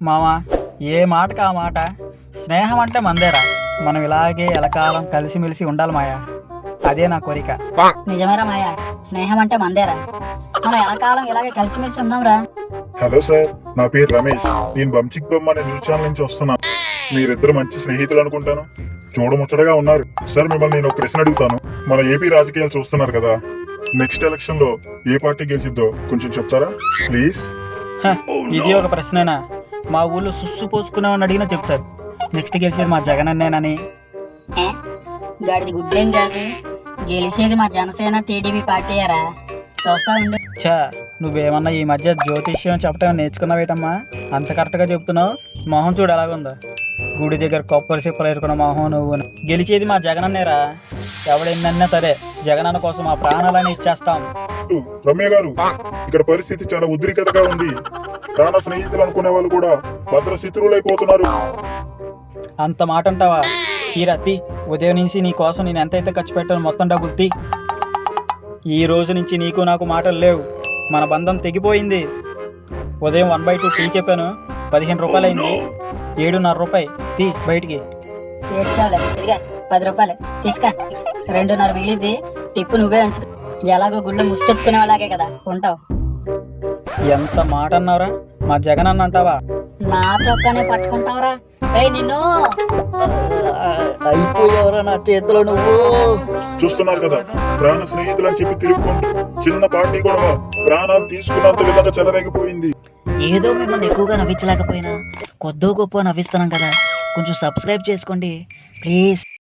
మావా, ఏ మాటకు ఆ మాట. స్నేహం అంటే మందేరా. మనం ఇలాగే ఎలకాలం కలిసిమెలిసి ఉండాలి మాయా. అదే నా కోరిక. నిజమేరా మాయా, స్నేహం అంటే మందేరా. మనం ఎలకాలం ఇలాగే కలిసిమెలిసి ఉందాంరా. హలో సార్, నా పేరు రమేష్. నేను బంచిక్ బొమ్మ అనే న్యూస్ ఛానల్ నుంచి వస్తున్నాను. మీరిద్దరు మంచి స్నేహితులు అనుకుంటాను. చూడముచ్చటగా ఉన్నారు. సార్, మిమ్మల్ని నేను ఒక ప్రశ్న అడుగుతాను. మన ఏపీ రాజకీయాలు చూస్తున్నారు కదా, నెక్స్ట్ ఎలక్షన్ లో ఏ పార్టీ గెలిచిద్దో కొంచెం చెప్తారా ప్లీజ్? ఇది ఒక ప్రశ్నేనా? మా ఊళ్ళో సుస్సు పోసుకున్నామని అడిగినా చెప్తారు. నెక్స్ట్ గెలిచేది మా జగన్ అన్నేనని. గాడిది గుడ్డేం కాదు, గెలిచేది మా జనసేన టీడీపీ పార్టీయారా. చూస్తా ఉండే. చా, నువ్వేమన్నా ఈ మధ్య జ్యోతిష్యం చెప్పటం నేర్చుకున్నావేటమ్మా? అంత కరెక్ట్గా చెప్తున్నావు. మొహం చూడు ఎలాగుందో. గుడి దగ్గర కొబ్బరి సిప్పలు ఎరుకున్న మొహం నువ్వు. గెలిచేది మా జగనన్నేరా. ఎవడెన్నన్నా సరే జగనన్న కోసం మా ప్రాణాలని ఇచ్చేస్తాం. రమ్య గారు, ఇక్కడ పరిస్థితి చాలా ఉద్రిక్తతగా ఉంది. ప్రాణ స్నేహితులు అనుకునే వాళ్ళు కూడా భద్ర శత్రువులైపోతున్నారు. అంత మాట అంటావా? తీరా తీ. ఉదయం నుంచి నీ కోసం నేను ఎంతైతే ఖర్చు పెట్టాను మొత్తం డబ్బులు తీ. ఈ రోజు నుంచి నీకు నాకు మాటలు లేవు. మన బంధం తెగిపోయింది. ఉదయం 1/2 టీ చెప్పాను, 15 రూపాయలు అయింది. 7.5 రూపాయి తీ బయటికి. ఏడ్చావులే, ఇదిగా 10 రూపాయలు తీసుకా. 2.5 మిగిలింది, టిప్పు నువ్వే ఉంచు. ఎలాగో గుళ్ళు ముష్టెత్తుకునే వాళ్ళకే కదా ఉంటావు. ఎంత మాట అన్నావురా? మా జగన్ అన్న అంటావా? నా చొక్కానే పట్టుకుంటావురా. నిన్ను అయిపోయావురా నా చేతిలో నువ్వు. చూస్తున్నారు కదా, ప్రాణ స్నేహితులు అని చెప్పి తిరుగుకుంటూ చిన్న పార్టీ కూడా ప్రాణాలు తీసుకున్నంత విధంగా చెలరేగిపోయింది. ఏదో మిమ్మల్ని ఎక్కువగా నవ్వించలేకపోయినా కొద్దో గొప్ప నవ్విస్తున్నాం కదా, కొంచెం సబ్స్క్రైబ్ చేసుకోండి ప్లీజ్.